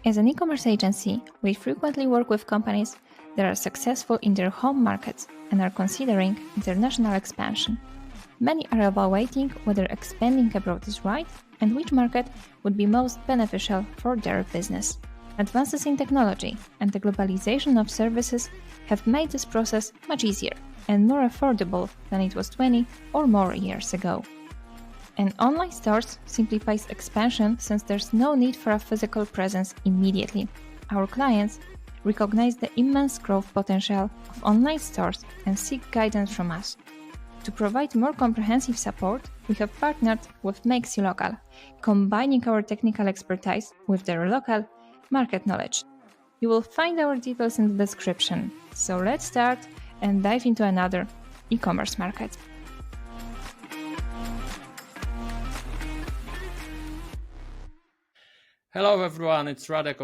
As an e-commerce agency, we frequently work with companies that are successful in their home markets and are considering international expansion. Many are evaluating whether expanding abroad is right and which market would be most beneficial for their business. Advances in technology and the globalization of services have made this process much easier and more affordable than it was 20 or more years ago. An online store simplifies expansion since there's no need for a physical presence immediately. Our clients recognize the immense growth potential of online stores and seek guidance from us. To provide more comprehensive support, we have partnered with MakesYouLocal, combining our technical expertise with their local market knowledge. You will find our details in the description. So let's start and dive into another e-commerce market. Hello everyone, it's Radek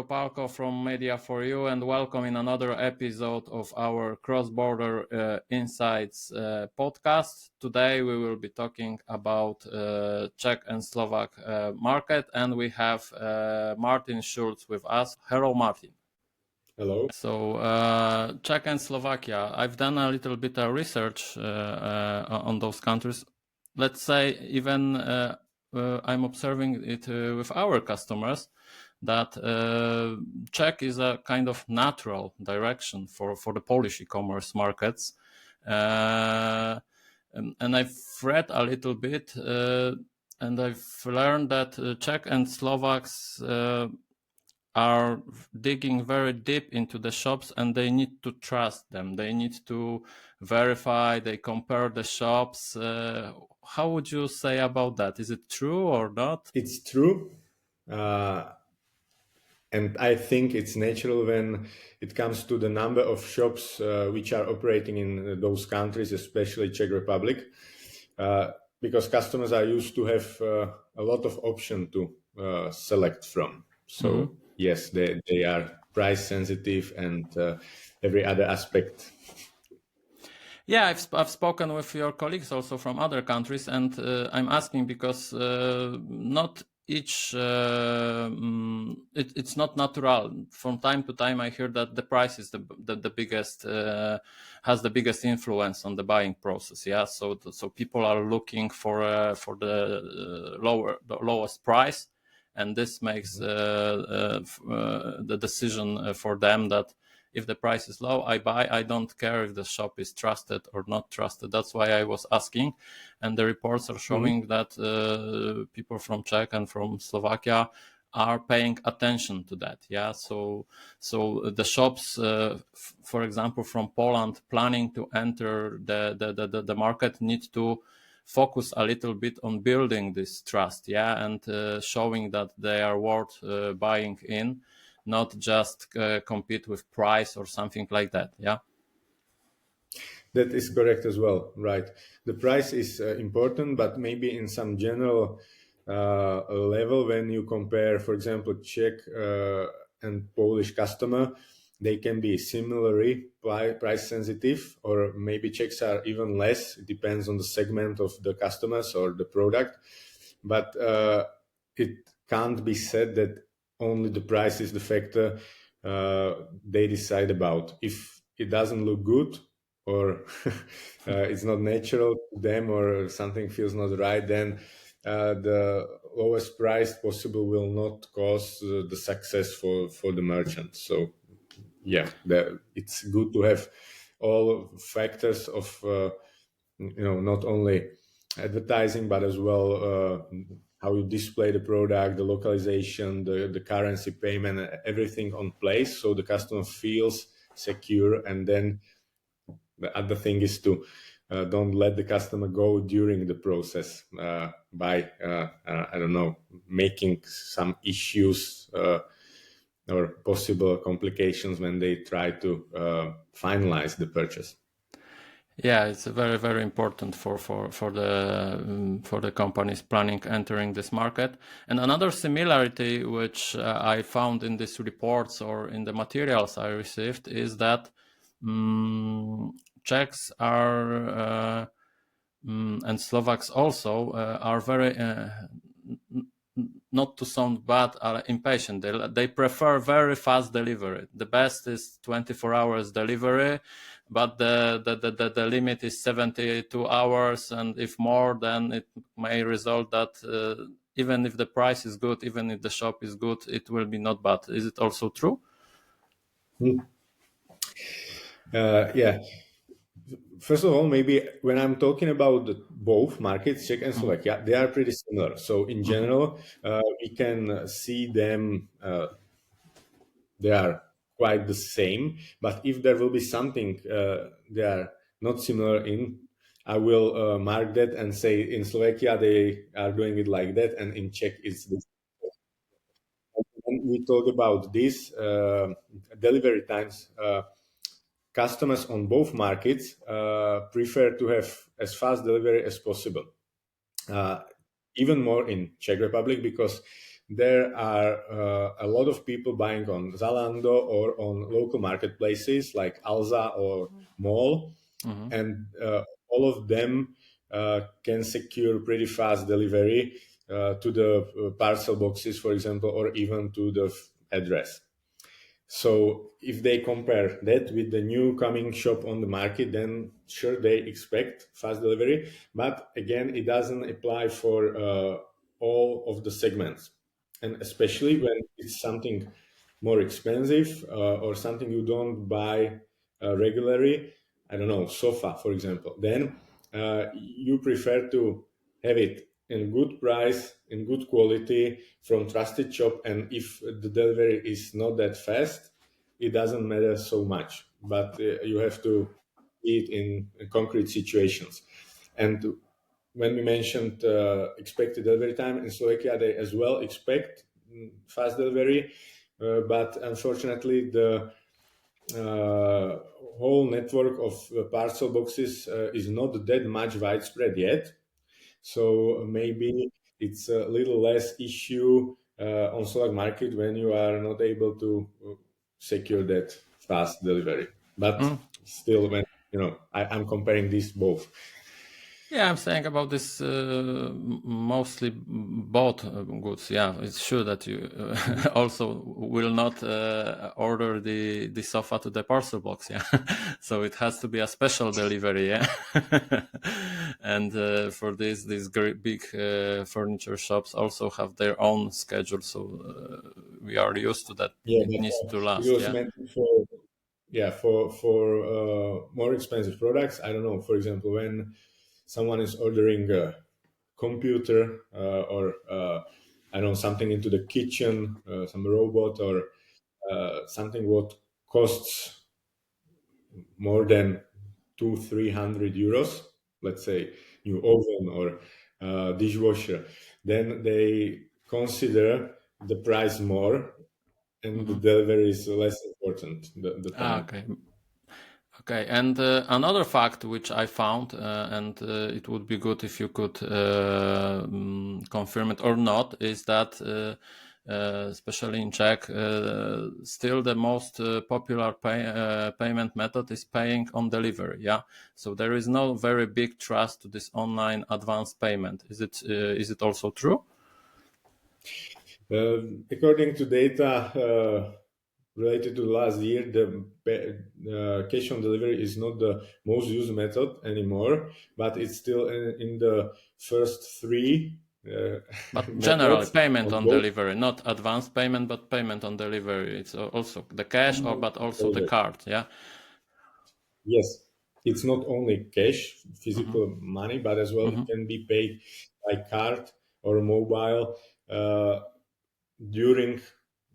from Media4U and welcome in another episode of our Cross-Border Insights podcast. Today we will be talking about Czech and Slovak market, and we have Martin Schulz with us. Hello Martin. Hello. So Czech and Slovakia, I've done a little bit of research on those countries. Let's say even I'm observing it with our customers that Czech is a kind of natural direction for the Polish e-commerce markets. And I've read a little bit and I've learned that Czech and Slovaks are digging very deep into the shops and they need to trust them. They need to verify, they compare the shops. How would you say about that? Is it true or not? It's true. And I think it's natural when it comes to the number of shops which are operating in those countries, especially Czech Republic, because customers are used to have a lot of options to select from. So yes, they are price sensitive and every other aspect. Yeah, I've spoken with your colleagues also from other countries, and I'm asking because not each it's not natural. From time to time, I hear that the price is the biggest has the biggest influence on the buying process. Yeah, so people are looking for the lowest price, and this makes the decision for them that if the price is low, I buy. I don't care if the shop is trusted or not trusted. That's why I was asking. And the reports are showing that people from Czech and from Slovakia are paying attention to that. Yeah. So the shops, for example, from Poland planning to enter the market need to focus a little bit on building this trust. Yeah. And showing that they are worth buying in, not just compete with price or something like that. Yeah. That is correct as well. Right. The price is important, but maybe in some general level, when you compare, for example, Czech and Polish customer, they can be similarly price sensitive, or maybe Czechs are even less. It depends on the segment of the customers or the product. But it can't be said that only the price is the factor they decide about. If it doesn't look good or it's not natural to them or something feels not right, then the lowest price possible will not cause the success for the merchant. So yeah, it's good to have all factors of not only advertising but as well how you display the product, the localization, the currency payment, everything on place, so the customer feels secure. And then the other thing is to don't let the customer go during the process by making some issues or possible complications when they try to finalize the purchase. Yeah, it's very, very important for the companies planning entering this market. And another similarity which I found in these reports or in the materials I received is that Czechs are and Slovaks also are very not to sound bad, are impatient. They prefer very fast delivery. The best is 24 hours delivery, but the limit is 72 hours, and if more, then it may result that even if the price is good, even if the shop is good, it will be not bad. Is it also true? Yeah. First of all, maybe when I'm talking about both markets, Czech and Slovakia, they are pretty similar. So in general, we can see them, they are quite the same. But if there will be something they are not similar in, I will mark that and say in Slovakia they are doing it like that, and in Czech it's this. When we talk about this delivery times, customers on both markets prefer to have as fast delivery as possible. Even more in Czech Republic, because there are a lot of people buying on Zalando or on local marketplaces like Alza or Mall, and all of them can secure pretty fast delivery to the parcel boxes, for example, or even to the address. So if they compare that with the new coming shop on the market, then sure, they expect fast delivery. But again, it doesn't apply for all of the segments. And especially when it's something more expensive or something you don't buy regularly, I don't know, sofa, for example, then you prefer to have it in good price, in good quality, from trusted shop. And if the delivery is not that fast, it doesn't matter so much. But you have to see it in concrete situations. And when we mentioned expected delivery time in Slovakia, they as well expect fast delivery, but unfortunately the whole network of parcel boxes is not that much widespread yet. So maybe it's a little less issue on Slovak market when you are not able to secure that fast delivery. But still, when I'm comparing these both. Yeah, I'm saying about this mostly bought goods. Yeah, it's true that you also will not order the sofa to the parcel box. Yeah, so it has to be a special delivery. Yeah, and for this, these big furniture shops also have their own schedule. So we are used to that. Yeah, it needs to last. It was meant for more expensive products. I don't know. For example, when someone is ordering a computer or I don't know, something into the kitchen, some robot or something what costs more than 200-300 euros, let's say new oven or dishwasher, then they consider the price more and the delivery is less important, the time. Okay. Okay, and another fact which I found, and it would be good if you could confirm it or not, is that especially in Czech, still the most popular payment method is paying on delivery. Yeah, so there is no very big trust to this online advance payment. Is it also true? According to data related to last year, the cash on delivery is not the most used method anymore, but it's still in the first three. But generally, payment on delivery, not advance payment, but payment on delivery. It's also the cash, but also the card. Yeah. Yes, it's not only cash, physical money, but as well it can be paid by card or mobile during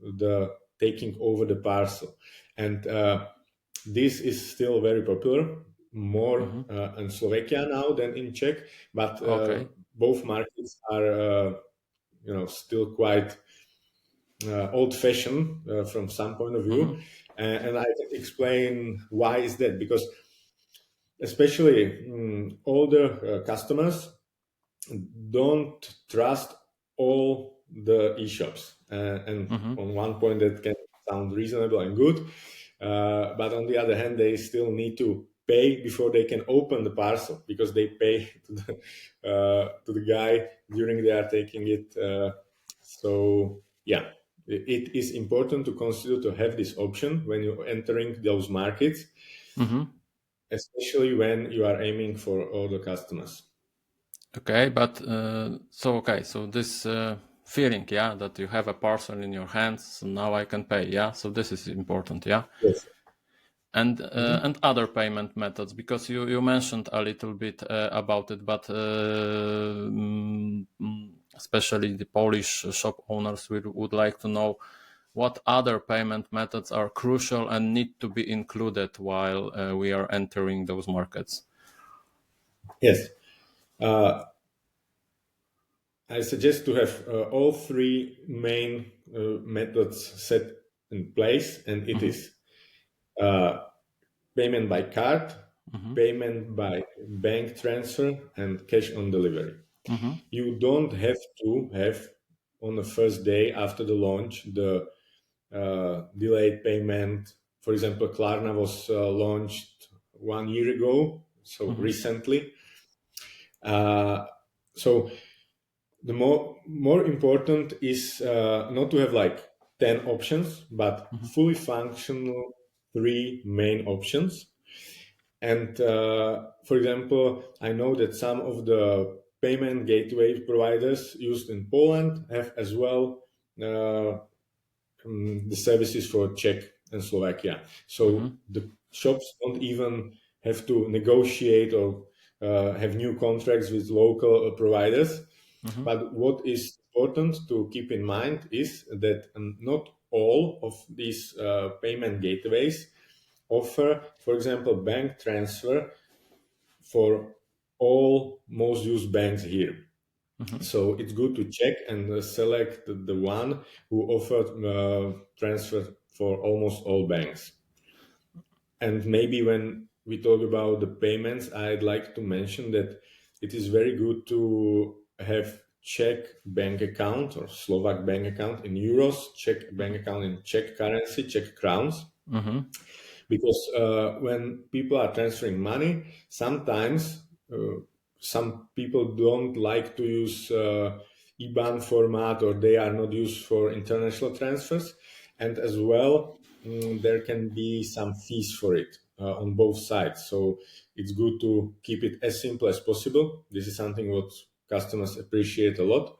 the taking over the parcel. And this is still very popular, more in Slovakia now than in Czech, but both markets are still quite old-fashioned from some point of view. And I can explain why is that, because especially older customers don't trust all the e-shops. And on one point that can sound reasonable and good, but on the other hand, they still need to pay before they can open the parcel, because they pay to the guy during they are taking it So yeah, it is important to consider to have this option when you're entering those markets, especially when you are aiming for all the customers. Okay, but so this feeling, yeah, that you have a parcel in your hands, so now I can pay, yeah. So this is important, yeah. Yes. And other payment methods, because you mentioned a little bit about it, but especially the Polish shop owners would like to know what other payment methods are crucial and need to be included while we are entering those markets. Yes. I suggest to have all three main methods set in place, and it is payment by card, payment by bank transfer, and cash on delivery. You don't have to have on the first day after the launch the delayed payment. For example, Klarna was launched 1 year ago, so recently. So the more important is not to have like 10 options, but fully functional 3 main options. And for example, I know that some of the payment gateway providers used in Poland have as well the services for Czech and Slovakia. So the shops don't even have to negotiate or have new contracts with local providers. But what is important to keep in mind is that not all of these payment gateways offer, for example, bank transfer for all most used banks here. So it's good to check and select the one who offers transfer for almost all banks. And maybe when we talk about the payments, I'd like to mention that it is very good to have Czech bank account or Slovak bank account in euros, Czech bank account in Czech currency, Czech crowns. Because when people are transferring money, sometimes some people don't like to use IBAN format, or they are not used for international transfers. And as well, there can be some fees for it on both sides. So it's good to keep it as simple as possible. This is something what customers appreciate a lot.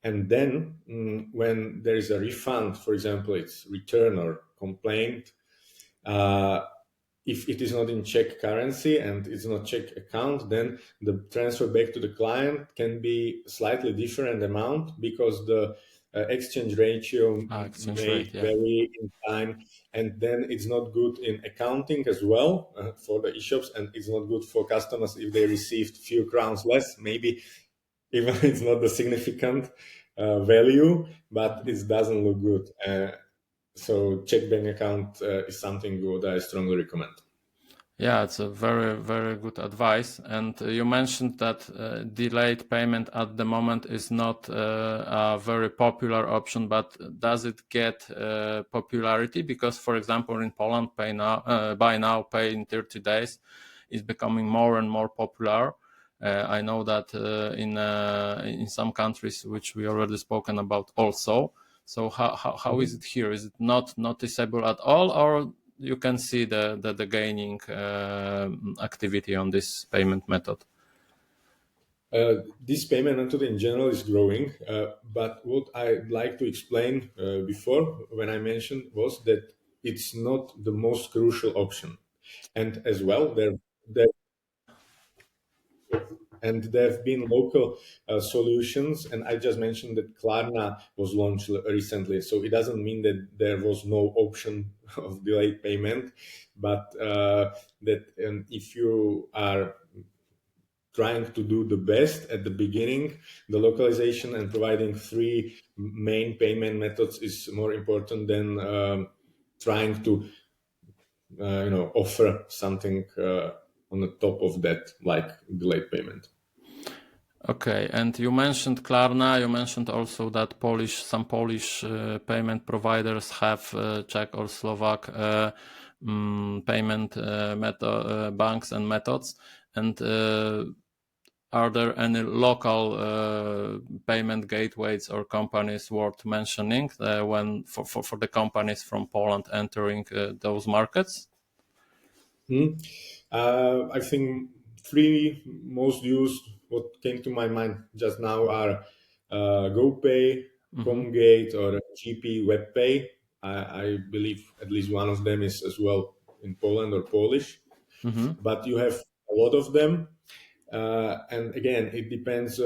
And then when there is a refund, for example, it's return or complaint, if it is not in Czech currency and it's not Czech account, then the transfer back to the client can be slightly different amount because the exchange ratio may vary in time, and then it's not good in accounting as well for the e-shops, and it's not good for customers if they received few crowns less, maybe even it's not a significant value, but it doesn't look good. So Czech bank account is something what I strongly recommend. Yeah, it's a very, very good advice. And you mentioned that delayed payment at the moment is not a very popular option, but does it get popularity? Because, for example, in Poland, buy now, pay in 30 days is becoming more and more popular. I know that in some countries, which we already spoken about also. So how is it here? Is it not noticeable at all, or you can see the gaining activity on this payment method? This payment method in general is growing, but what I'd like to explain before when I mentioned was that it's not the most crucial option. And as well, there have been local solutions, and I just mentioned that Klarna was launched recently, so it doesn't mean that there was no option of delayed payment, but that if you are trying to do the best at the beginning, the localization and providing 3 main payment methods is more important than trying to offer something on the top of that, like delayed payment. Okay, and you mentioned Klarna. You mentioned also that some Polish payment providers have Czech or Slovak payment banks and methods. And are there any local payment gateways or companies worth mentioning when for the companies from Poland entering those markets? I think three most used, what came to my mind just now, are GoPay, Comgate, or GP WebPay. I believe at least one of them is as well in Poland or Polish. But you have a lot of them. And again, it depends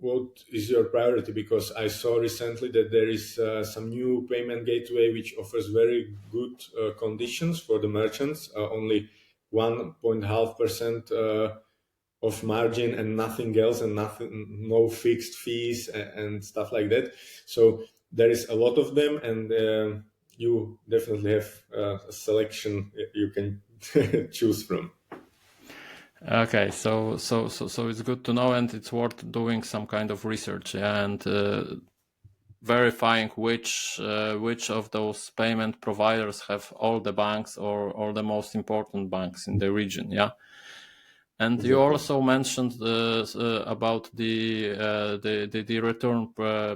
what is your priority, because I saw recently that there is some new payment gateway which offers very good conditions for the merchants, only 1.5% of margin and nothing else, and no fixed fees and stuff like that. So there is a lot of them, and you definitely have a selection you can choose from. Okay, so it's good to know, and it's worth doing some kind of research, and verifying which of those payment providers have all the banks or all the most important banks in the region. Yeah. And you also mentioned about the return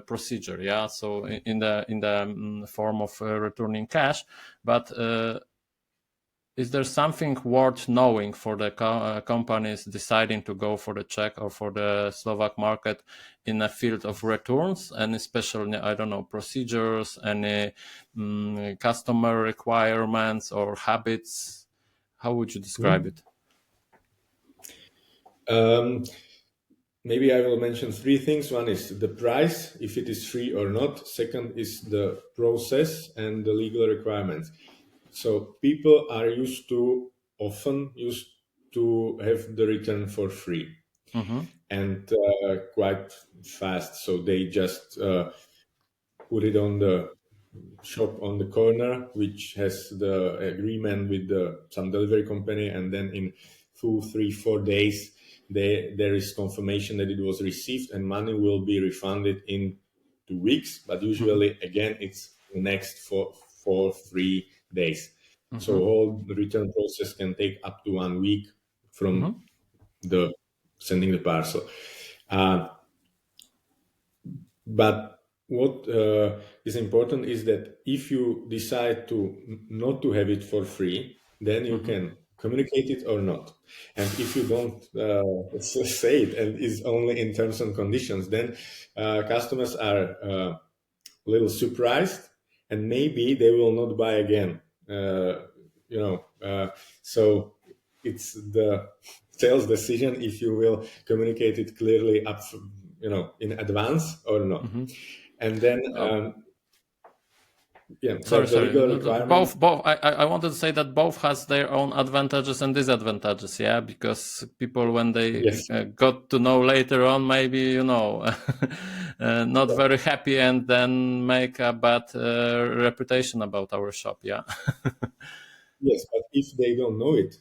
procedure, yeah. So in the form of returning cash, but is there something worth knowing for the companies deciding to go for the Czech or for the Slovak market in a field of returns, and especially, I don't know, procedures, any customer requirements or habits? How would you describe it? Maybe I will mention three things. One is the price, if it is free or not. Second is the process and the legal requirements. So people are often used to have the return for free and quite fast. So they just put it on the shop on the corner, which has the agreement with some delivery company, and then in 2, 3, 4 days there is confirmation that it was received, and money will be refunded in 2 weeks. But usually, again, it's the next 3 days. So whole the return process can take up to 1 week from the sending the parcel. But what is important is that if you decide to not to have it for free, then you can communicate it or not. And if you don't say it and is only in terms and conditions, then customers are a little surprised, and maybe they will not buy again. So it's the sales decision if you will communicate it clearly up, in advance or not. And then sorry. Both. I wanted to say that both has their own advantages and disadvantages. Yeah, because people, when they got to know later on, maybe not very happy, and then make a bad reputation about our shop. Yeah. Yes, but if they don't know it,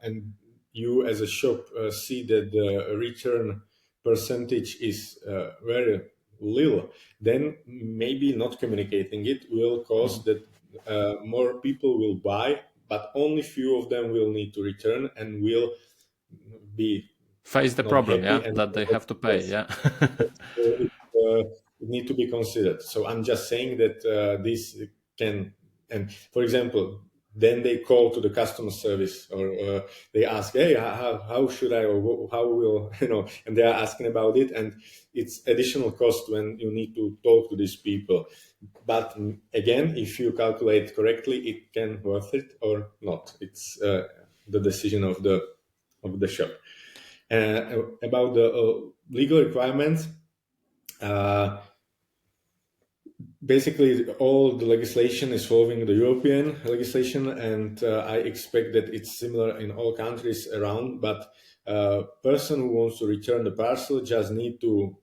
and you as a shop see that the return percentage is very little, then maybe not communicating it will cause that more people will buy, but only few of them will need to return and will be face the problem, that they have to pay. Yes. It need to be considered. So I'm just saying that this can, and for example, then they call to the customer service, or they ask, hey, how should I, or how will, and they are asking about it, and it's additional cost when you need to talk to these people. But again, if you calculate correctly, it can worth it or not. It's the decision of the shop. About the legal requirements, basically all the legislation is following the European legislation, and I expect that it's similar in all countries around, but a person who wants to return the parcel just need to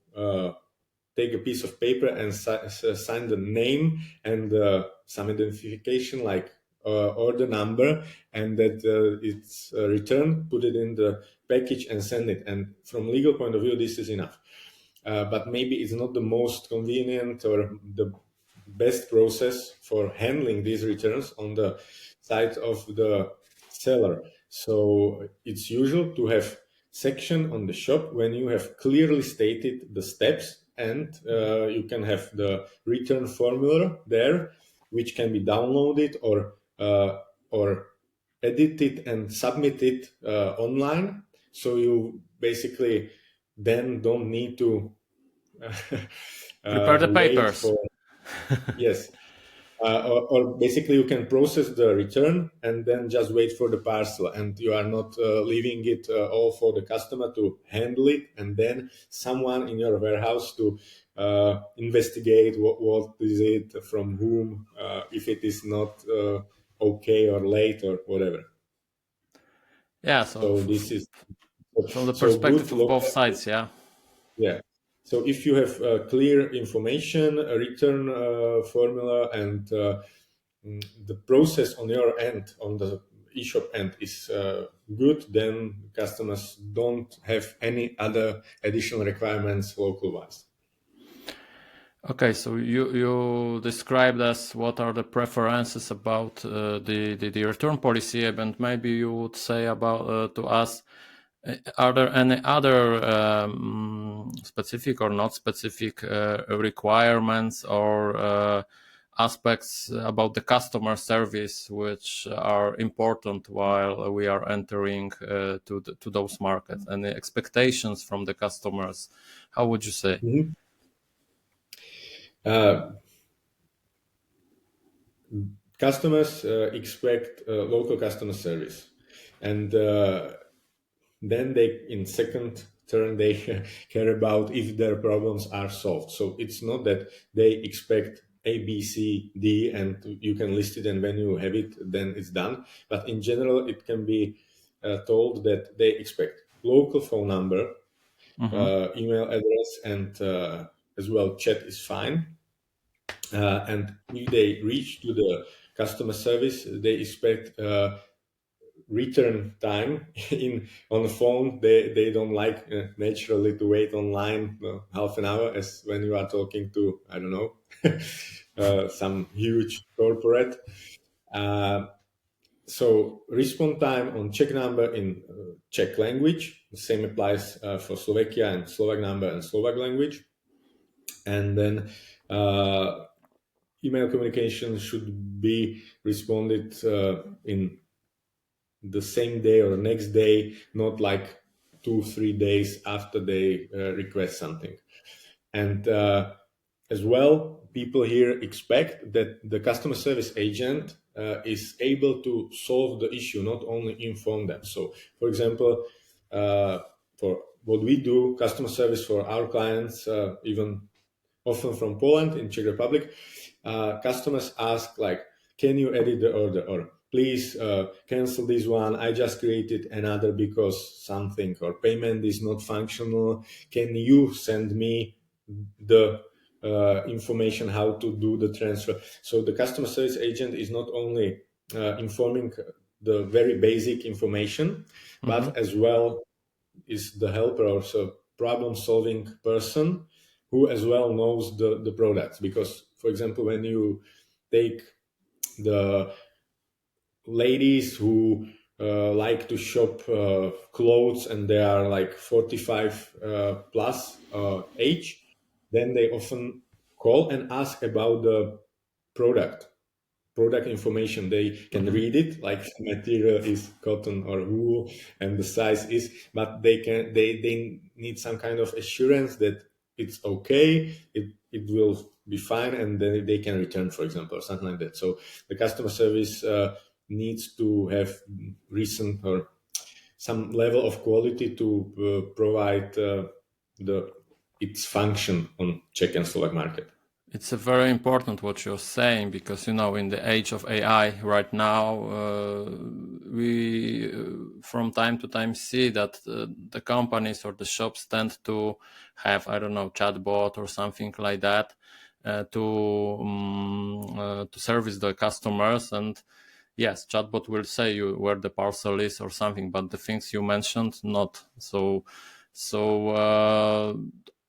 take a piece of paper and sign the name and some identification like order number, and that it's returned, put it in the package and send it. And from legal point of view, this is enough. But maybe it's not the most convenient or the best process for handling these returns on the side of the seller. So it's usual to have section on the shop when you have clearly stated the steps, and you can have the return formula there, which can be downloaded or edited and submitted online. So you basically then don't need to prepare the papers. Yes. Or basically you can process the return and then just wait for the parcel, and you are not leaving it all for the customer to handle it, and then someone in your warehouse to investigate what is it, from whom, if it is not okay or late or whatever. Yeah, so this is from the perspective of both sides. Yeah. So if you have clear information, a return formula, and the process on your end, on the eShop end, is good, then customers don't have any other additional requirements local-wise. Okay, so you described us what are the preferences about the return policy, and maybe you would say about to us, are there any other specific or not specific requirements or aspects about the customer service which are important while we are entering to those markets? Any expectations from the customers? How would you say? Mm-hmm. Customers expect local customer service, and then they, in second turn, they care about if their problems are solved. So it's not that they expect A, B, C, D, and you can list it, and when you have it, then it's done. But in general, it can be told that they expect local phone number, email address, and as well chat is fine. And if they reach to the customer service, they expect return time on the phone. They don't like naturally to wait online half an hour, as when you are talking to, I don't know, some huge corporate. So response time on Czech number in Czech language. The same applies for Slovakia and Slovak number and Slovak language. And then email communication should be responded in the same day or next day, not like 2-3 days after they request something. And as well, people here expect that the customer service agent is able to solve the issue, not only inform them. So, for example, for what we do, customer service for our clients, even often from Poland, in Czech Republic, customers ask like, can you edit the order, or please cancel this one, I just created another because something, or payment is not functional, can you send me the information how to do the transfer? So the customer service agent is not only informing the very basic information, but as well is the helper, or so problem solving person who as well knows the products. Because, for example, when you take the ladies who like to shop clothes, and they are like 45 plus age, then they often call and ask about the product information. They can read it, like material is cotton or wool and the size is, but they need some kind of assurance that it's okay, it will be fine, and then they can return, for example, or something like that. So the customer service needs to have recent or some level of quality to provide its function on Czech and Slovak market. It's a very important what you're saying, because, you know, in the age of AI right now, we from time to time see that the companies or the shops tend to have, I don't know, chatbot or something like that to service the customers. And yes, chatbot will say you where the parcel is or something, but the things you mentioned, not. So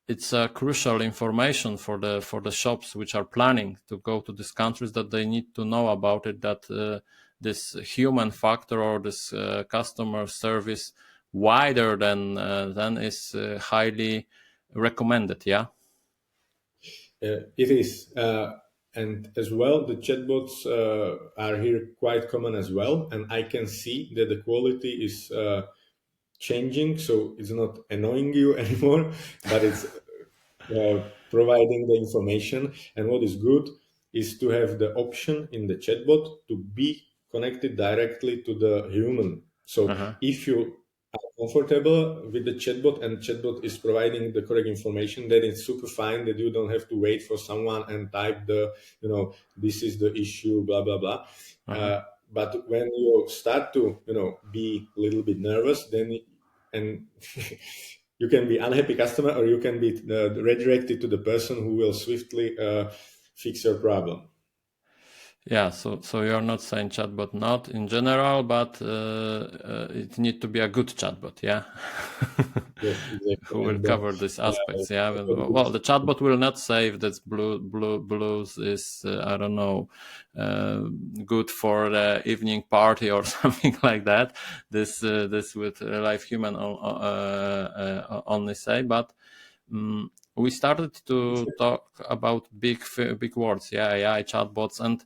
it's a crucial information for the shops which are planning to go to these countries, that they need to know about it, that this human factor or this customer service wider than is highly recommended. Yeah. It is. And as well, the chatbots are here quite common as well. And I can see that the quality is changing. So it's not annoying you anymore, but it's providing the information. And what is good is to have the option in the chatbot to be connected directly to the human. So if you are comfortable with the chatbot and chatbot is providing the correct information, then it's super fine that you don't have to wait for someone and type this is the issue, blah, blah, blah. But when you start to, be a little bit nervous, then you can be unhappy customer, or you can be redirected to the person who will swiftly fix your problem. Yeah, so you're not saying chatbot not in general, but it need to be a good chatbot, yeah? Yes, exactly. Who will cover these aspects, yeah? Well, the chatbot will not say if that's blues is, I don't know, good for the evening party or something like that. This would live human only say, but we started to talk about big words, yeah, AI, chatbots, and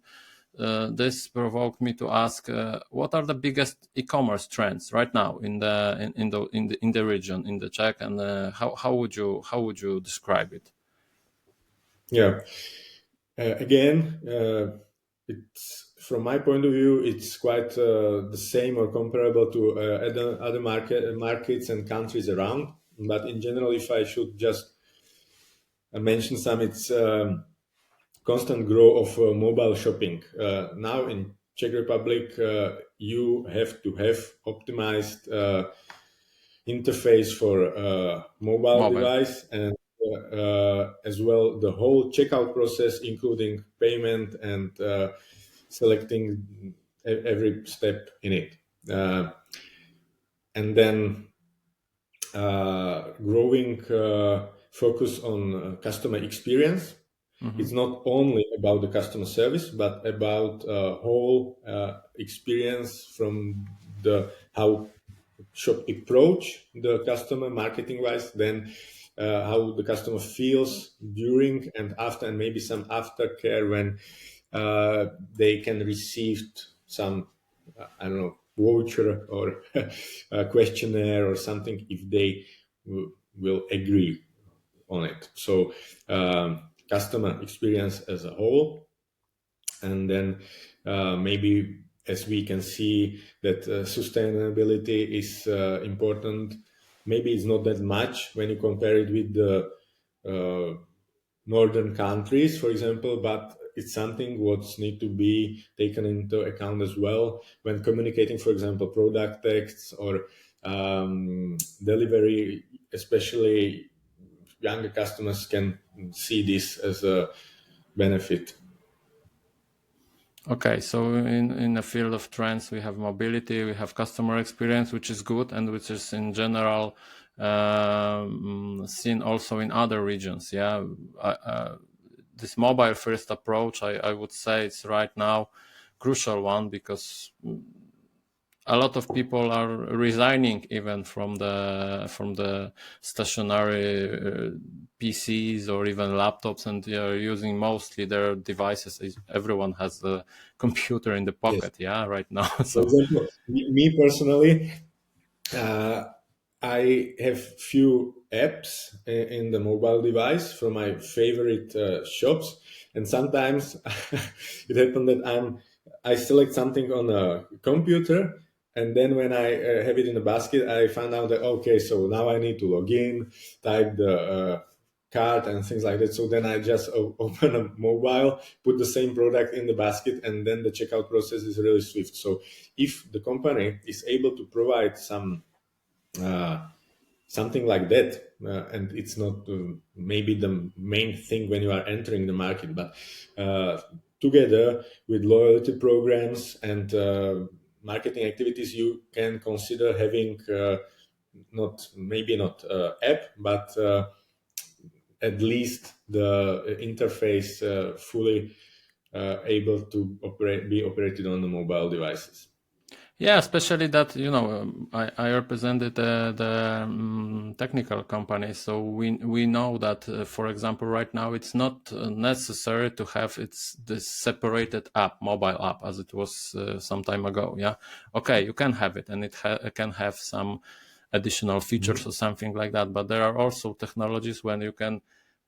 this provoked me to ask, what are the biggest e-commerce trends right now in the region, in the Czech, and how would you describe it? Yeah, again, it's from my point of view, it's quite the same or comparable to other markets and countries around. But in general, if I should just mention some, it's constant growth of mobile shopping. Now in Czech Republic, you have to have optimized interface for mobile device, and as well the whole checkout process, including payment and selecting every step in it. And then growing focus on customer experience. It's not only about the customer service, but about whole experience from how shop approach the customer marketing wise, then how the customer feels during and after, and maybe some aftercare when they can receive some I don't know, voucher or a questionnaire or something if they will agree on it. So customer experience as a whole, and then maybe as we can see that sustainability is important. Maybe it's not that much when you compare it with the northern countries, for example, but it's something what's need to be taken into account as well when communicating, for example, product texts or delivery. Especially younger customers can see this as a benefit. Okay, so in the field of trends, we have mobility, we have customer experience, which is good, and which is in general seen also in other regions. Yeah, this mobile first approach, I would say, it's right now crucial one, because a lot of people are resigning even from the stationary PCs or even laptops, and they are using mostly their devices. Everyone has a computer in the pocket, yes. Yeah, right now. So. For example, me personally, I have few apps in the mobile device from my favorite shops, and sometimes it happens that I select something on a computer, and then when I have it in the basket, I find out that, okay, so now I need to log in, type the card and things like that. So then I just open a mobile, put the same product in the basket, and then the checkout process is really swift. So if the company is able to provide something like that, and it's not maybe the main thing when you are entering the market, but together with loyalty programs and marketing activities, you can consider having not app, but at least the interface fully able to be operated on the mobile devices. Yeah, especially that, I represented the technical company, so we know that, for example, right now it's not necessary to have this separated app, mobile app, as it was some time ago. Yeah, okay, you can have it, and it can have some additional features or something like that. But there are also technologies when you can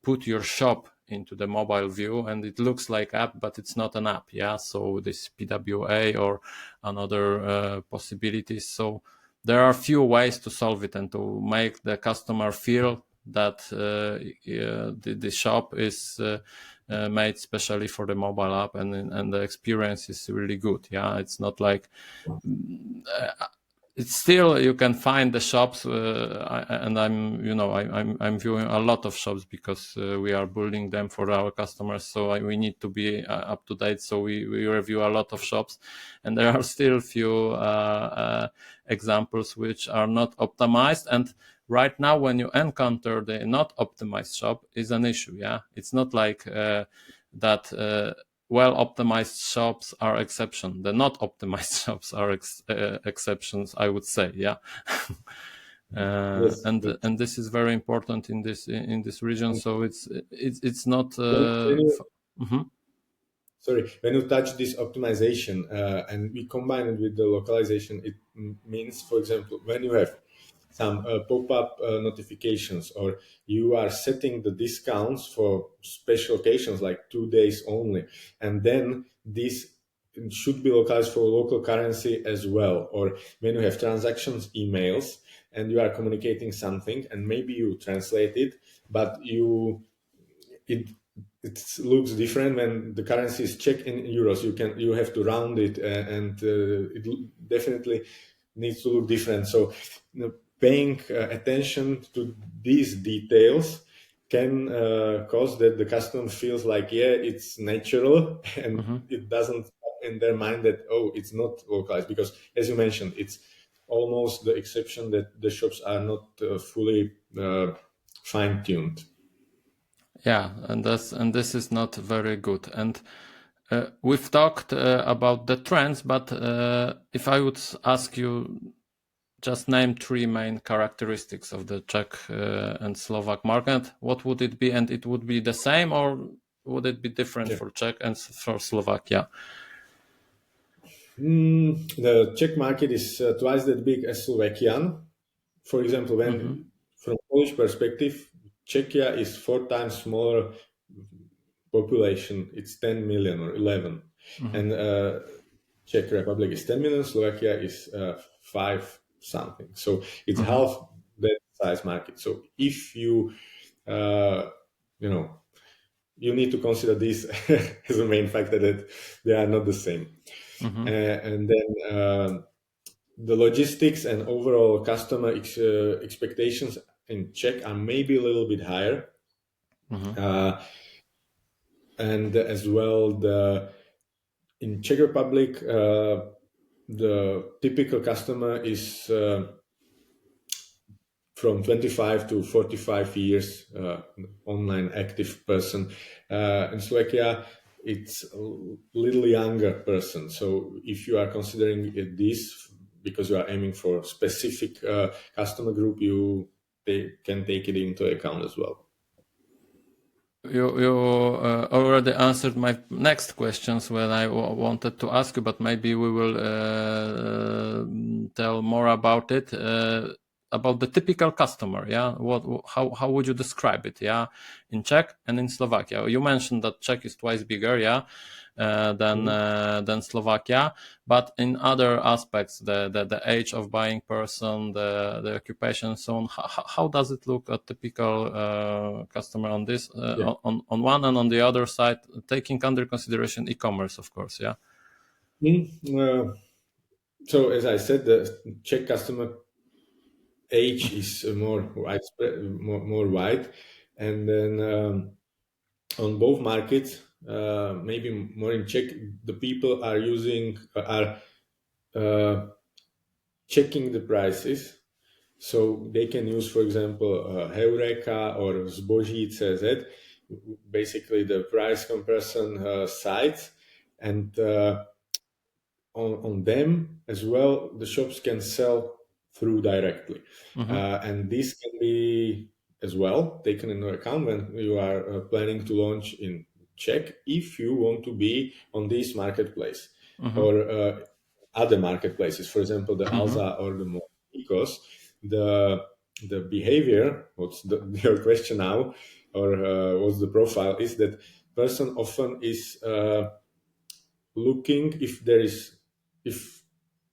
put your shop into the mobile view and it looks like app, but it's not an app. Yeah, so this PWA or another possibilities. So there are few ways to solve it and to make the customer feel that the shop is made specially for the mobile app, and the experience is really good. Yeah, it's not like it's still, you can find the shops, and I'm viewing a lot of shops because we are building them for our customers. So we need to be up to date. So we review a lot of shops, and there are still few examples which are not optimized. And right now, when you encounter the not optimized shop, is an issue. Yeah, it's not like that. Well-optimized shops are exception. The not optimized shops are exceptions, I would say. Yeah, Yes. and this is very important in this region. So it's not. Sorry, when you touch this optimization and we combine it with the localization, it means, for example, when you have some pop-up notifications, or you are setting the discounts for special occasions like 2 days only, and then this should be localized for local currency as well. Or when you have transactions emails and you are communicating something and maybe you translate it, but it looks different when the currency is Czech in euros. You have to round it, and it definitely needs to look different. So paying attention to these details can cause that the customer feels like, yeah, it's natural, and it doesn't stop in their mind that, oh, it's not localized, because as you mentioned, it's almost the exception that the shops are not fully fine-tuned. Yeah, and this is not very good. And we've talked about the trends, but if I would ask you, just name 3 main characteristics of the Czech and Slovak market, what would it be? And it would be the same, or would it be different for Czech and for Slovakia? The Czech market is twice that big as Slovakian. For example, when from Polish perspective, Czechia is 4 times smaller population. It's 10 million or 11, and Czech Republic is 10 million. Slovakia is 5 something. So it's half that size market. So if you you need to consider this as a main factor, that they are not the same. And then the logistics and overall customer expectations in Czech are maybe a little bit higher. And as well, in Czech Republic, the typical customer is from 25 to 45 years online active person. In Slovakia, it's a little younger person. So if you are considering this because you are aiming for a specific customer group, they can take it into account as well. You already answered my next questions when I wanted to ask you, but maybe we will tell more about it. About the typical customer, yeah. How would you describe it, yeah, in Czech and in Slovakia? You mentioned that Czech is twice bigger, yeah, than Slovakia, but in other aspects, the age of buying person, the occupation, and so on. How does it look, a typical customer on this on one, and on the other side, taking under consideration e-commerce, of course, yeah. So as I said, the Czech customer age is more widespread, more wide, and then on both markets, maybe more in Czech, the people are checking the prices, so they can use, for example, Heureka or Zboží.cz, basically the price comparison sites, and on them as well, the shops can sell through directly. And this can be as well taken into account when you are planning to launch in Czech, if you want to be on this marketplace or other marketplaces, for example, the Alza or the Mo, because the behavior, what's your question now, or what's the profile, is that person often is looking if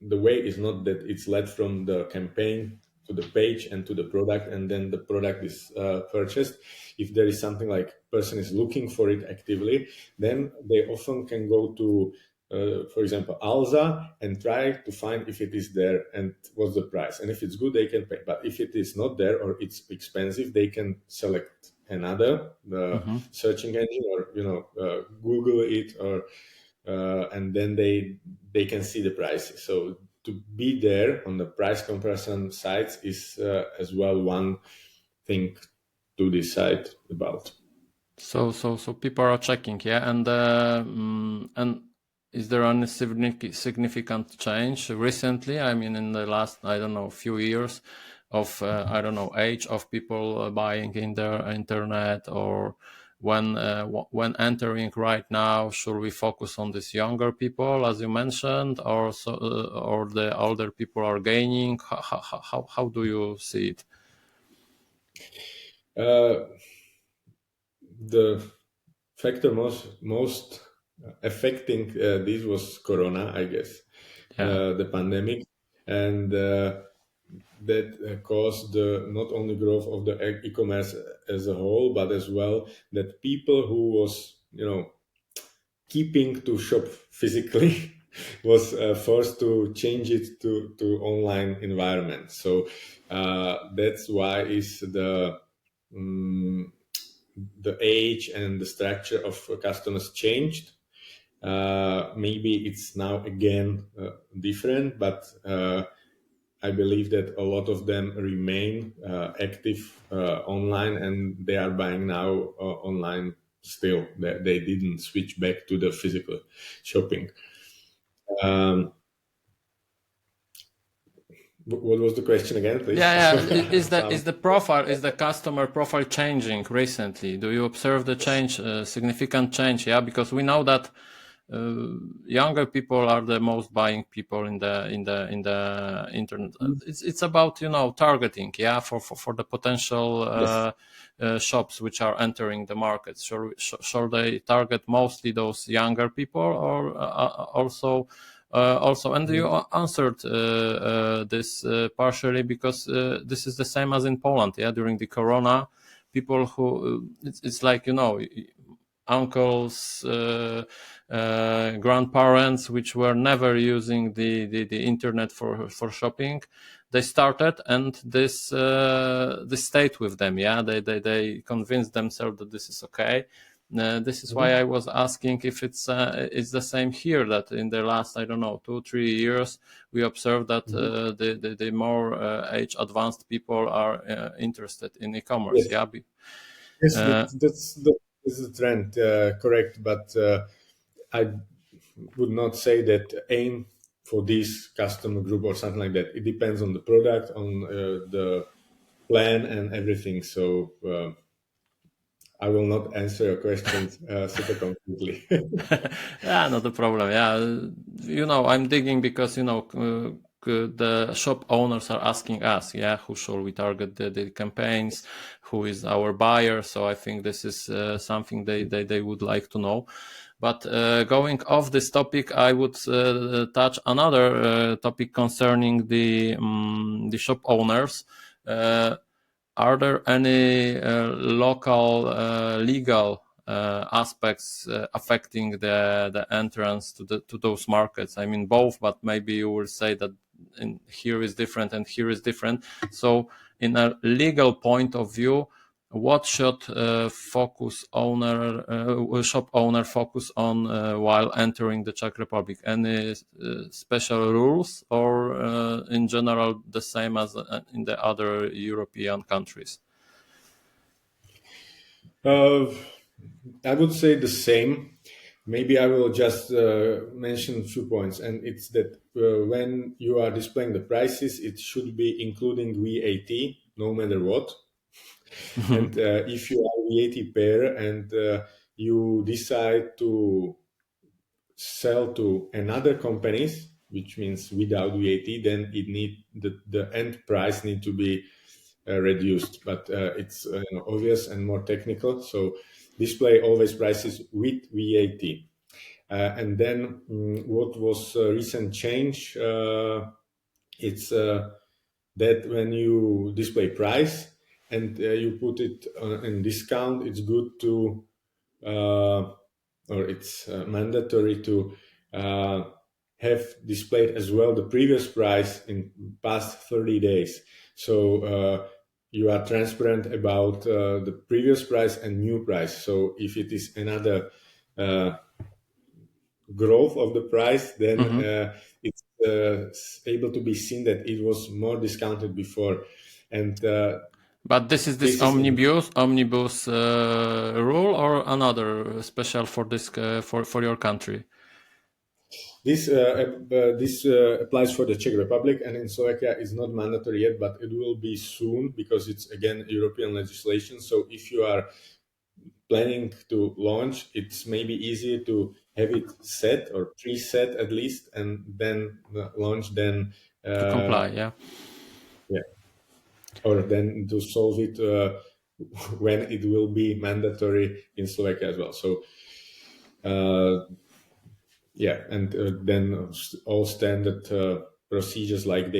the way is not that it's led from the campaign to the page and to the product, and then the product is purchased. If there is something like person is looking for it actively, then they often can go to, for example, Alza and try to find if it is there and what's the price. And if it's good, they can pay. But if it is not there or it's expensive, they can select another searching engine, or Google it, or and then they can see the prices. So to be there on the price comparison sites is as well one thing to decide about. So people are checking, yeah, and is there any significant change recently? I mean, in the last, I don't know, few years of age of people buying in the internet, or when entering right now, should we focus on these younger people, as you mentioned, or the older people are gaining? How do you see it? The factor most affecting this was Corona, I guess, the pandemic, and that caused not only growth of the e-commerce as a whole, but as well that people who was keeping to shop physically was forced to change it to online environment. So that's why is the age and the structure of customers changed. Maybe it's now again different, but I believe that a lot of them remain active online, and they are buying now online still. They didn't switch back to the physical shopping. What was the question again, please? Yeah. Is the customer profile changing recently? Do you observe the change, significant change? Yeah, because we know that younger people are the most buying people in the internet. It's about targeting, yeah, for the potential shops which are entering the market. Shall they target mostly those younger people, or also? And you answered this partially, because this is the same as in Poland. Yeah, during the Corona, people who it's like uncles, grandparents, which were never using the internet for shopping, they started, and this stayed with them. Yeah, they convinced themselves that this is okay. This is why I was asking if it's the same here, that in the last 2-3 years we observed that the more age advanced people are interested in e-commerce. Yes. Yeah. Yes, that's the trend, correct. But I would not say that aim for this customer group or something like that. It depends on the product, on the plan, and everything. So I will not answer your questions super completely. Yeah, not a problem. Yeah, I'm digging because the shop owners are asking us, who shall we target the campaigns, who is our buyer. So I think this is something they would like to know. But going off this topic, I would touch another topic concerning the shop owners. Are there any local legal aspects affecting the entrance to those markets? I mean, both, but maybe you will say that here is different and here is different. So in a legal point of view, what should shop owner focus on while entering the Czech Republic? Any special rules, or in general the same as in the other European countries? I would say the same. maybe I will just mention a few points, and it's that when you are displaying the prices, it should be including VAT, no matter what. And if you are VAT payer and you decide to sell to another companies, which means without VAT, then it need the end price need to be reduced. But it's obvious and more technical. So display always prices with VAT. And then what was a recent change? It's that when you display price and you put it in discount, it's good to or it's mandatory to have displayed as well the previous price in past 30 days. So you are transparent about the previous price and new price. So if it is another growth of the price, then it's able to be seen that it was more discounted before. And but this is this omnibus rule or another special for this for your country? This applies for the Czech Republic, and in Slovakia is not mandatory yet, but it will be soon because it's again European legislation. So if you are planning to launch, it's maybe easier to have it set or preset at least, and then launch. Then to comply, yeah, or then to solve it when it will be mandatory in Slovakia as well. So. And then all standard procedures like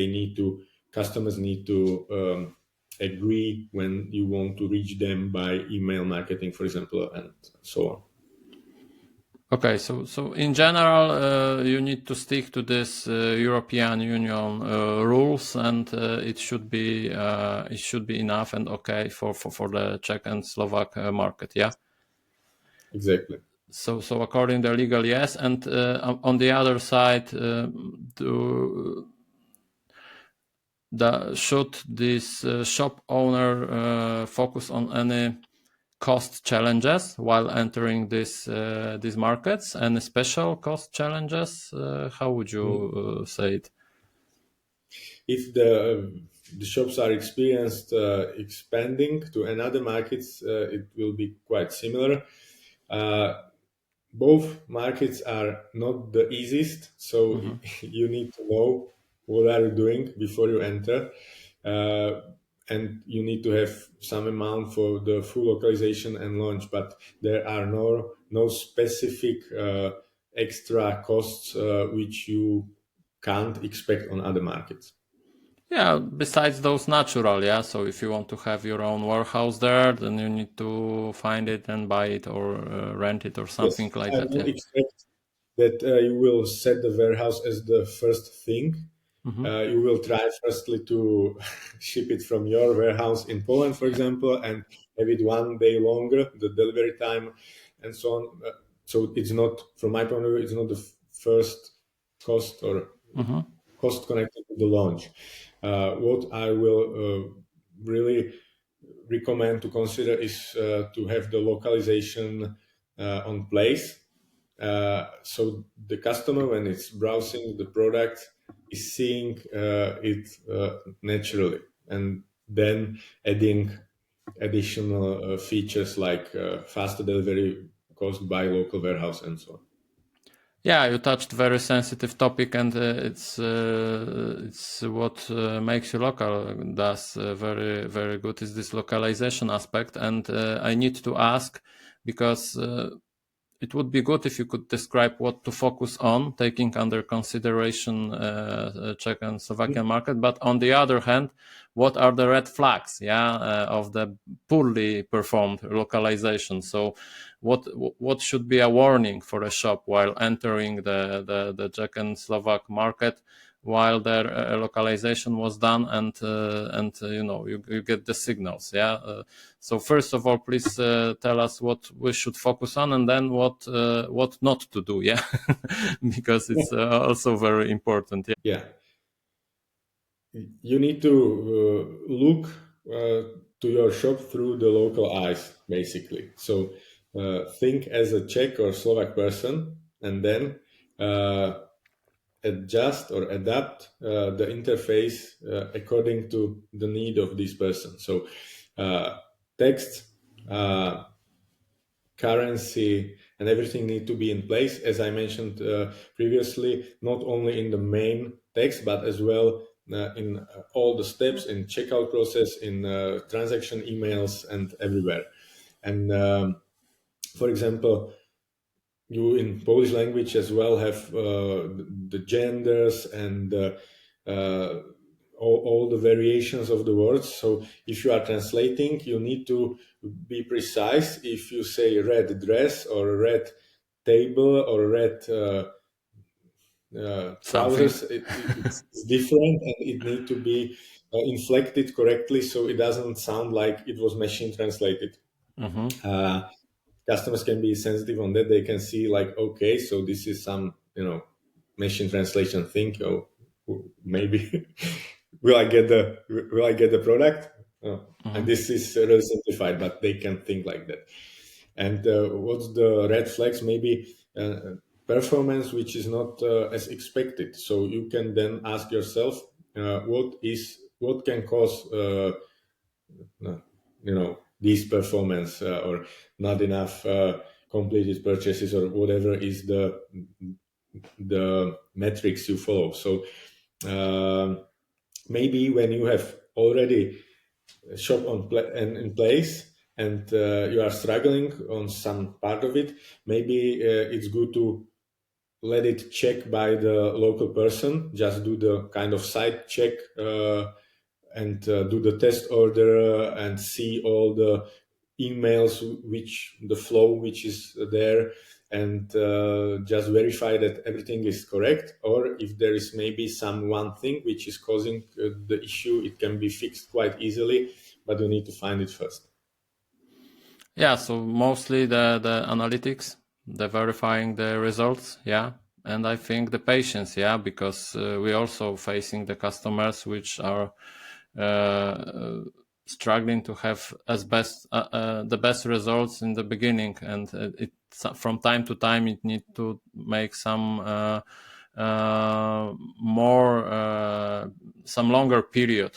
customers need to agree when you want to reach them by email marketing, for example, and so on. Okay, so in general, you need to stick to this European Union rules, and it should be enough and okay for the Czech and Slovak market. Yeah. Exactly. So according to the legal, yes, and on the other side, should this shop owner focus on any cost challenges while entering these markets? Any special cost challenges? How would you say it? If the shops are experienced expanding to another markets, it will be quite similar. Both markets are not the easiest, so you need to know what are you doing before you enter, and you need to have some amount for the full localization and launch. But there are no specific extra costs which you can't expect on other markets. Yeah, besides those natural, yeah. So if you want to have your own warehouse there, then you need to find it and buy it or rent it or something like that. I would expect that you will set the warehouse as the first thing. You will try firstly to ship it from your warehouse in Poland, for example, and have it 1 day longer, the delivery time, and so on. So it's not, from my point of view, it's not the first cost or cost connected to the launch. What I will really recommend to consider is to have the localization on place. So the customer, when it's browsing the product, is seeing it naturally, and then adding additional features like faster delivery caused by local warehouse and so on. Yeah, you touched very sensitive topic, and it's what MakesYouLocal does very, very good is this localization aspect. And I need to ask, because it would be good if you could describe what to focus on, taking under consideration Czech and Slovakian market. But on the other hand, what are the red flags, of the poorly performed localization? So, what should be a warning for a shop while entering the Czech and Slovak market, while their localization was done, and you get the signals, so first of all, please tell us what we should focus on, and then what not to do, because it's also very important. You need to look to your shop through the local eyes, basically. So think as a Czech or Slovak person, and then adjust or adapt the interface according to the need of this person. So text, currency, and everything need to be in place, as I mentioned previously, not only in the main text, but as well in all the steps in checkout process, in transaction emails, and everywhere. And for example, you in Polish language as well have the genders and all the variations of the words. So if you are translating, you need to be precise. If you say red dress or red table or red trousers, it's different, and it needs to be inflected correctly so it doesn't sound like it was machine translated. Customers can be sensitive on that. They can see like, okay, so this is some, machine translation thing. Oh, maybe will I get the product? And this is really simplified, but they can think like that. And what's the red flags? Maybe performance which is not as expected. So you can then ask yourself, what can cause this performance or not enough completed purchases or whatever is the metrics you follow. So maybe when you have already a shop in place and you are struggling on some part of it, maybe it's good to let it check by the local person. Just do the kind of site check and do the test order and see all the emails, the flow which is there, and just verify that everything is correct. Or if there is maybe one thing which is causing the issue, it can be fixed quite easily, but you need to find it first. Yeah, so mostly the analytics, the verifying the results, yeah. And I think the patience, yeah, because we're also facing the customers which are struggling to have the best results in the beginning, and from time to time it need to make some longer period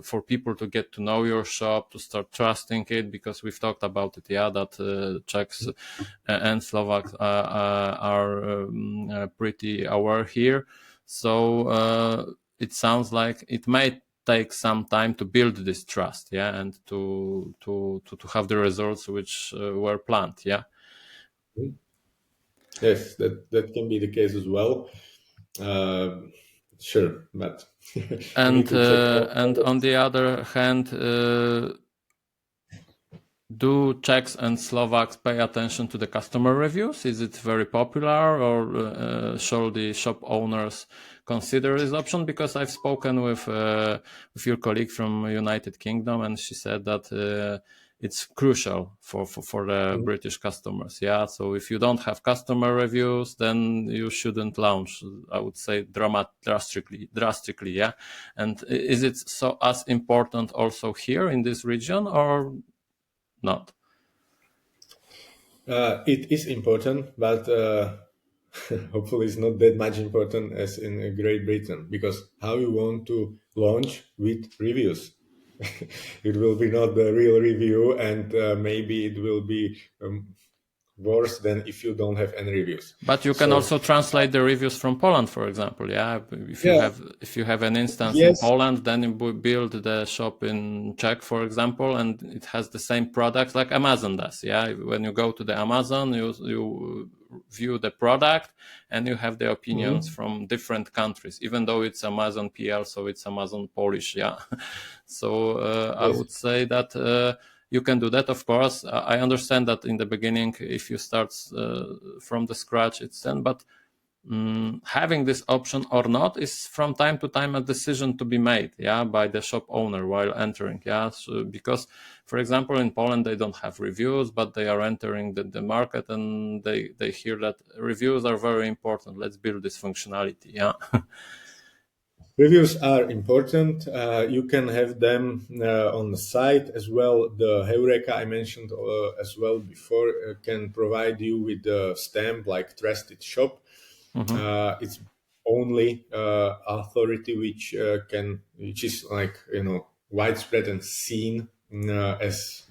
for people to get to know your shop, to start trusting it, because we've talked about it, yeah, that Czechs and Slovaks are pretty aware here. So it sounds like it might take some time to build this trust, yeah, and to have the results which were planned, yeah. Yes, that can be the case as well. Sure, but and on the other hand, do Czechs and Slovaks pay attention to the customer reviews? Is it very popular, or shall the shop owners consider this option? Because I've spoken with your colleague from United Kingdom, and she said that it's crucial for the British customers. Yeah, so if you don't have customer reviews, then you shouldn't launch, I would say, drastically. Yeah, and is it so as important also here in this region, or not? It is important, but hopefully it's not that much important as in Great Britain, because how you want to launch with reviews? It will be not the real review, and maybe it will be worse than if you don't have any reviews. But you can also translate the reviews from Poland, for example. Yeah, if you have an instance in Poland, then you build the shop in Czech, for example, and it has the same products like Amazon does. Yeah, when you go to the Amazon, you view the product and you have the opinions from different countries, even though it's Amazon PL, so it's Amazon Polish. Yeah, so I would say that. You can do that, of course. I understand that in the beginning, if you start from the scratch, it's then, but having this option or not is from time to time a decision to be made, yeah, by the shop owner while entering, yeah. So, because, for example, in Poland they don't have reviews, but they are entering the market, and they hear that reviews are very important. Let's build this functionality, yeah. Reviews are important. You can have them on the site as well. The Heureka I mentioned as well before can provide you with the stamp like trusted shop. It's only authority which is like widespread and seen as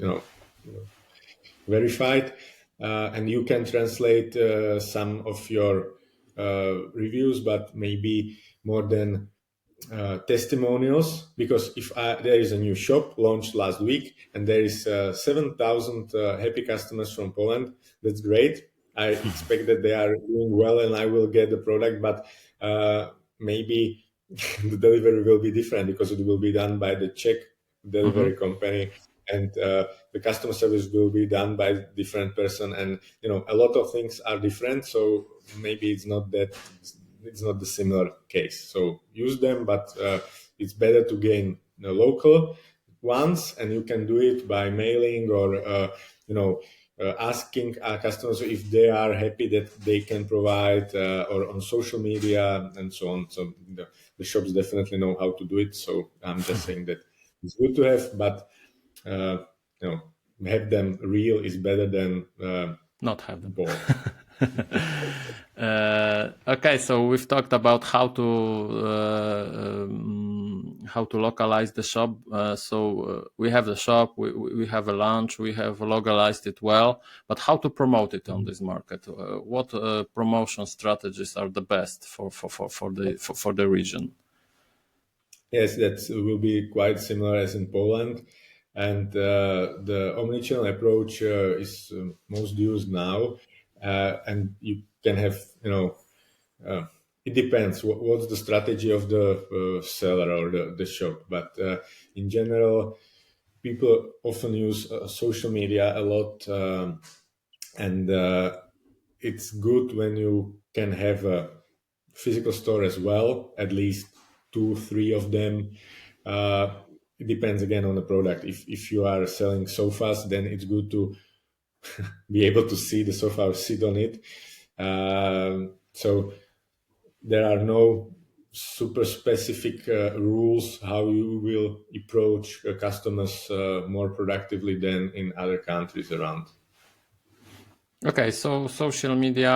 verified, and you can translate some of your reviews, but maybe more than testimonials, because if there is a new shop launched last week and there is 7,000 happy customers from Poland, that's great. I expect that they are doing well and I will get the product, but maybe the delivery will be different because it will be done by the Czech delivery company, and the customer service will be done by a different person, and a lot of things are different, so maybe it's not the similar case. So use them, but it's better to gain the local ones, and you can do it by mailing or asking our customers if they are happy that they can provide, or on social media and so on. So the shops definitely know how to do it. So I'm just saying that it's good to have, but have them real is better than not have them. Bought. Okay, so we've talked about how to localize the shop. So we have the shop, we have a launch, we have localized it well, but how to promote it on this market? What promotion strategies are the best for the region? Yes, that will be quite similar as in Poland. And the omnichannel approach is most used now. And you can have, it depends what's the strategy of the seller or the shop. But in general, people often use social media a lot. And it's good when you can have a physical store as well, at least 2-3 of them. It depends again on the product. If you are selling sofas, then it's good to be able to see the sofa or sit on it. So there are no super specific rules how you will approach customers more productively than in other countries around. Okay, so social media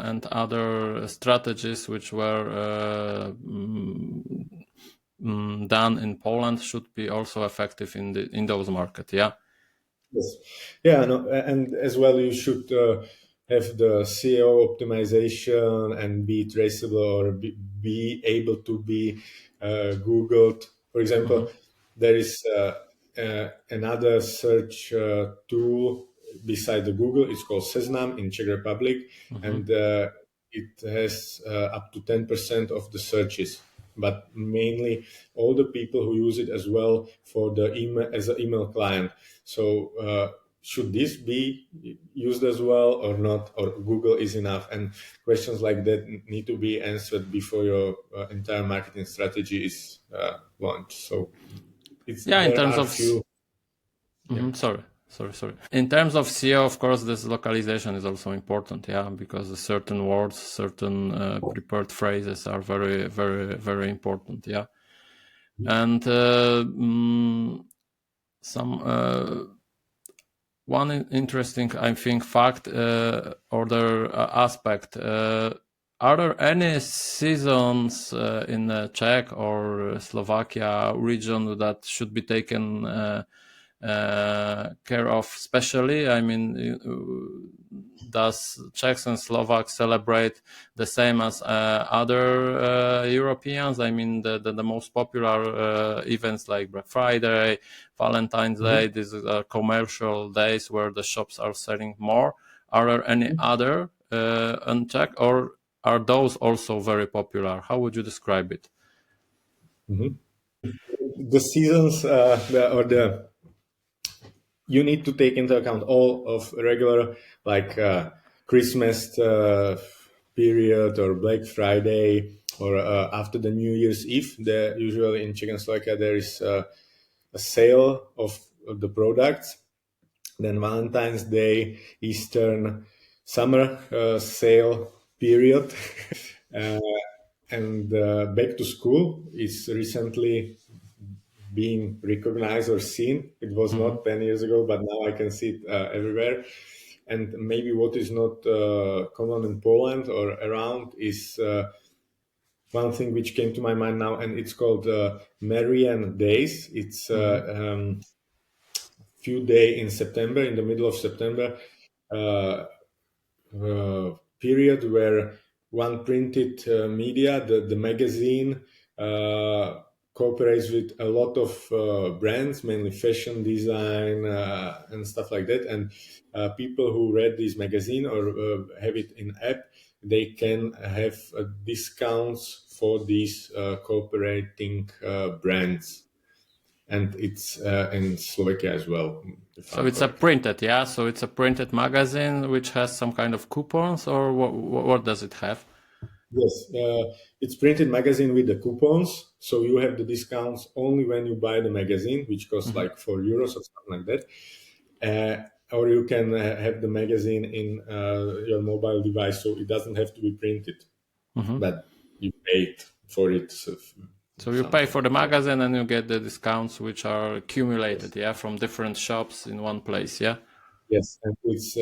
and other strategies which were done in Poland should be also effective in those markets, yeah? Yes. Yeah, no, and as well you should have the SEO optimization and be traceable or be able to be Googled. For example, there is another search tool beside the Google. It's called Seznam in Czech Republic, and it has up to 10% of the searches. But mainly all the people who use it as well for the email as an email client. So should this be used as well or not, or Google is enough? And questions like that need to be answered before your entire marketing strategy is launched. So it's in terms of Sorry. In terms of SEO, of course, this localization is also important, yeah, because certain words, certain prepared phrases are very, very, very important, yeah. And one interesting, I think, fact or the aspect. Are there any seasons in the Czech or Slovakia region that should be taken care of specially? I mean, does Czechs and Slovaks celebrate the same as other Europeans? I mean, the most popular events like Black Friday, Valentine's Day, these are commercial days where the shops are selling more. Are there any other in Czech, or are those also very popular? How would you describe it? The seasons you need to take into account all of regular, like Christmas period or Black Friday or after the New Year's Eve. Usually in Czech and Slovakia there is a sale of the products. Then Valentine's Day, Eastern, summer sale period. and back to school is recently being recognized or seen. It was not 10 years ago, but now I can see it everywhere. And maybe what is not common in Poland or around is one thing which came to my mind now, and it's called Marian Days. It's few day in September, in the middle of September, period where one printed media, the magazine, cooperates with a lot of brands, mainly fashion design and stuff like that. And people who read this magazine or have it in app, they can have discounts for these cooperating brands. And it's in Slovakia as well. So it's a printed, yeah? So it's a printed magazine which has some kind of coupons, or what does it have? Yes, it's printed magazine with the coupons. So you have the discounts only when you buy the magazine, which costs like €4 or something like that. Or you can have the magazine in your mobile device, so it doesn't have to be printed, but you paid for it. So you pay for the magazine and you get the discounts which are accumulated, yeah, from different shops in one place, yeah? Yes, and it's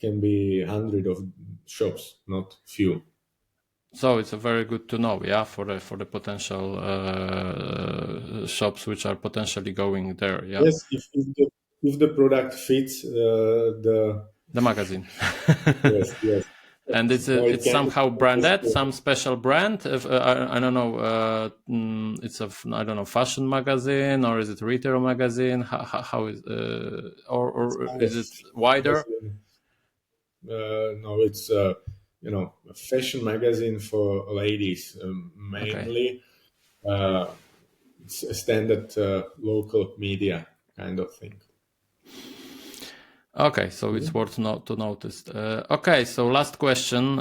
can be 100 of shops, not few. So it's a very good to know, yeah, for the potential shops which are potentially going there, yeah. Yes, if the product fits the magazine. yes. And it's somehow branded, some special brand. I don't know. It's I don't know, fashion magazine, or is it retail magazine? How is or is it wider? No, it's a fashion magazine for ladies mainly. Okay. It's a standard local media kind of thing. Okay, so it's worth to notice. Okay, so last question.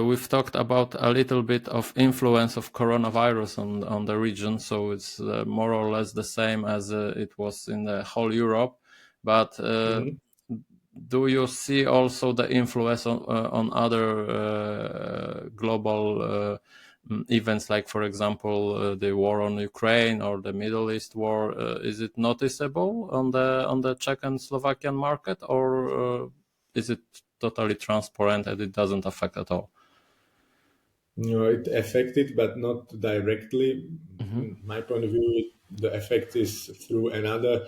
We've talked about a little bit of influence of coronavirus on the region, so it's more or less the same as it was in the whole Europe. But do you see also the influence on other global events, like, for example, the war on Ukraine or the Middle East war? Is it noticeable on the Czech and Slovakian market, or is it totally transparent and it doesn't affect at all? No, it affected, but not directly. My point of view, the effect is through another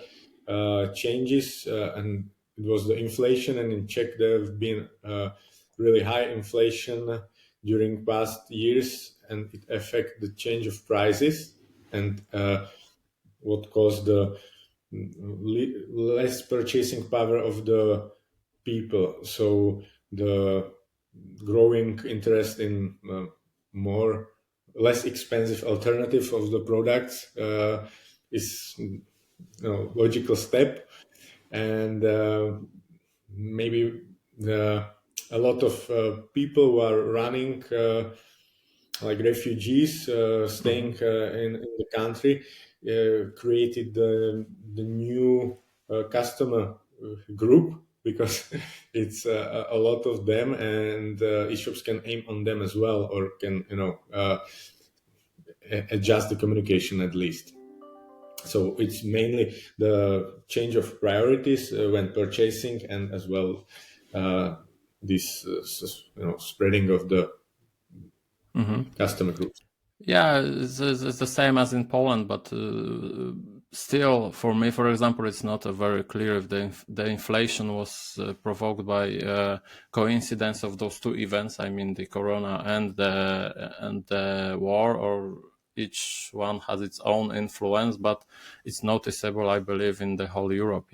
changes, and it was the inflation. And in Czech, there have been really high inflation during past years, and it affect the change of prices, and what caused the less purchasing power of the people. So the growing interest in less expensive alternative of the products is logical step, and maybe a lot of people who are running like refugees staying in the country created the new customer group, because it's a lot of them, and e-shops can aim on them as well, or can adjust the communication at least. So it's mainly the change of priorities when purchasing, and as well this spreading of the customer groups. Yeah, it's the same as in Poland, but still, for me, for example, it's not very clear if the inflation was provoked by coincidence of those two events. I mean, the corona and the war, or each one has its own influence, but it's noticeable, I believe, in the whole Europe.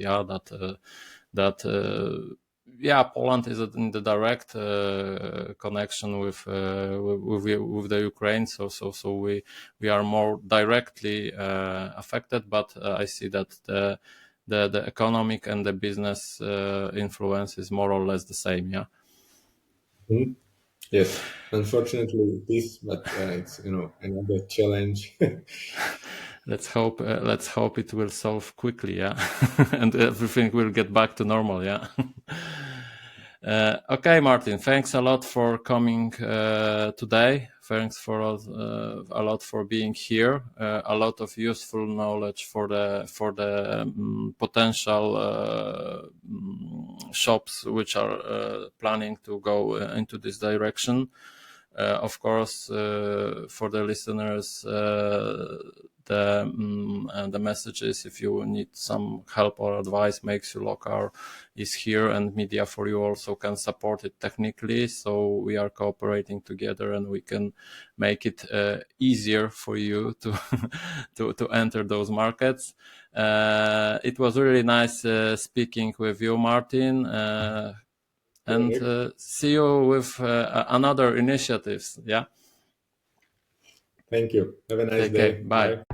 Yeah, Poland is in the direct connection with the Ukraine, so we are more directly affected. But I see that the economic and the business influence is more or less the same. Yeah. Mm-hmm. Yes, unfortunately it is, but it's another challenge. Let's hope it will solve quickly, yeah, and everything will get back to normal, yeah. Okay, Martin, thanks a lot for coming today. Thanks for a lot for being here. A lot of useful knowledge for the potential shops which are planning to go into this direction. Of course, for the listeners, the message is, if you need some help or advice, MakesYouLocal is here, and Media4U also can support it technically. So we are cooperating together, and we can make it easier for you to to enter those markets. It was really nice speaking with you, Martin. And see you with another initiatives. Yeah. Thank you. Have a nice day. Bye.